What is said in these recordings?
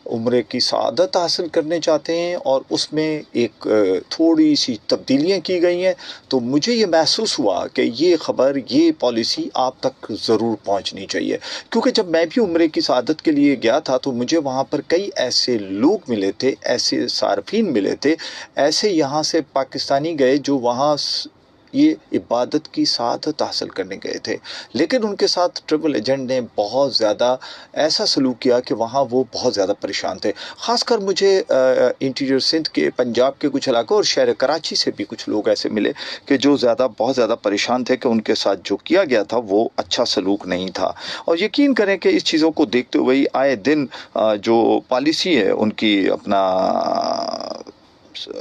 उम्रे की सआदत हासिल करने चाहते हैं और उसमें एक थोड़ी सी तब्दीलियाँ की गई हैं, तो मुझे ये महसूस हुआ कि ये ख़बर, ये पॉलिसी आप तक ज़रूर पहुंचनी चाहिए। क्योंकि जब मैं भी उम्रे की सआदत के लिए गया था तो मुझे वहाँ पर कई ऐसे लोग मिले थे, ऐसे सार्फिन मिले थे, ऐसे यहाँ से पाकिस्तानी गए जो वहाँ ये इबादत की सआदत हासिल करने गए थे, लेकिन उनके साथ ट्रैवल एजेंट ने बहुत ज़्यादा ऐसा सलूक किया कि वहाँ वो बहुत ज़्यादा परेशान थे। ख़ासकर मुझे इंटीरियर सिंध के, पंजाब के कुछ इलाकों और शहर कराची से भी कुछ लोग ऐसे मिले कि जो बहुत ज़्यादा परेशान थे कि उनके साथ जो किया गया था वो अच्छा सलूक नहीं था। और यकीन करें कि इस चीज़ों को देखते हुए आए दिन जो पॉलिसी है उनकी, अपना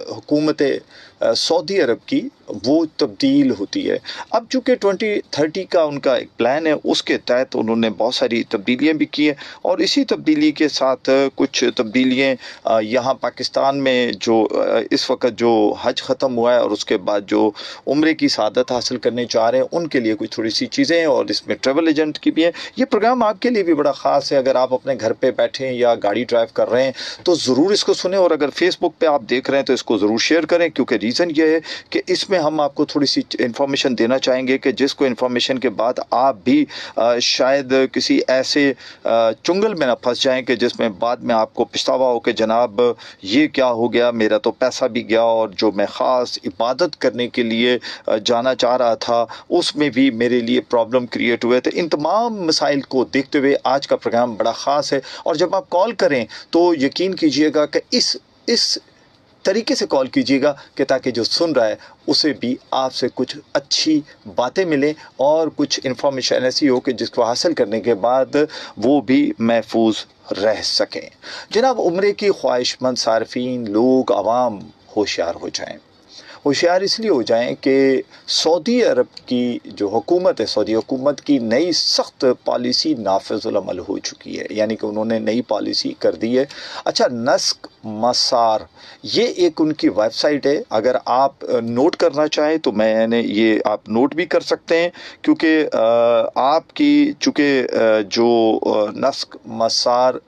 हुकूमत सऊदी अरब की, वो तब्दील होती है। अब चूँकि 2030 का उनका एक प्लान है, उसके तहत उन्होंने बहुत सारी तब्दीलियाँ भी की हैं और इसी तब्दीली के साथ कुछ तब्दीलियाँ यहाँ पाकिस्तान में जो इस वक्त जो हज ख़त्म हुआ है और उसके बाद जो उम्रे की सआदत हासिल करने चाह रहे हैं उनके लिए कुछ थोड़ी सी चीज़ें हैं और इसमें ट्रैवल एजेंट की भी हैं। ये प्रोग्राम आपके लिए भी बड़ा ख़ास है। अगर आप अपने घर पे बैठे हैं या गाड़ी ड्राइव कर रहे हैं तो ज़रूर इसको सुने, और अगर फेसबुक पे आप देख रहे हैं तो इसको ज़रूर शेयर करें, क्योंकि रीज़न ये है कि इसमें हम आपको थोड़ी सी इन्फॉर्मेशन देना चाहेंगे कि जिसको इन्फॉर्मेशन के बाद आप भी शायद किसी ऐसे चुंगल में ना फंस जाएं कि जिसमें बाद में आपको पछतावा हो कि जनाब ये क्या हो गया, मेरा तो पैसा भी गया और जो मैं ख़ास इबादत करने के लिए जाना चाह रहा था उसमें भी मेरे लिए प्रॉब्लम क्रिएट हुए थे। इन तमाम मसाइल को देखते हुए आज का प्रोग्राम बड़ा ख़ास है। और जब आप कॉल करें तो यकीन कीजिएगा कि इस तरीके से कॉल कीजिएगा कि ताकि जो सुन रहा है उसे भी आपसे कुछ अच्छी बातें मिलें और कुछ इन्फॉर्मेशन ऐसी हो कि जिसको हासिल करने के बाद वो भी महफूज रह सकें। जनाब, उम्रे की ख्वाहिशमंद सार्फिन, लोग, आवाम होशियार हो जाएं। होशियार इसलिए हो जाएं कि सऊदी अरब की जो हुकूमत है, सऊदी हुकूमत की नई सख्त पॉलिसी नाफिज़ुल अमल हो चुकी है, यानी कि उन्होंने नई पॉलिसी कर दी है। अच्छा, नस्क मसार, ये एक उनकी वेबसाइट है। अगर आप नोट करना चाहें तो मैंने ये आप नोट भी कर सकते हैं, क्योंकि आपकी चूँकि जो नस्क मसार,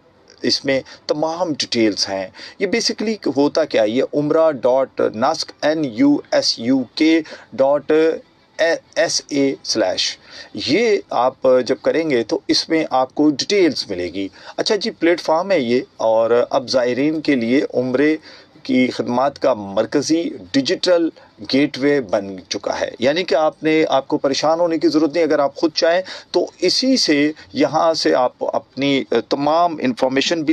इसमें तमाम डिटेल्स हैं। ये बेसिकली होता क्या है, ये umrah.nusk.sa/ ये आप जब करेंगे तो इसमें आपको डिटेल्स मिलेगी। अच्छा जी, प्लेटफॉर्म है ये, और अब ज़ायरीन के लिए उम्रे की खदमात का मरकज़ी डिजिटल गेटवे बन चुका है। यानी कि आपको परेशान होने की ज़रूरत नहीं। अगर आप खुद चाहें तो इसी से यहाँ से आप अपनी तमाम इंफॉर्मेशन भी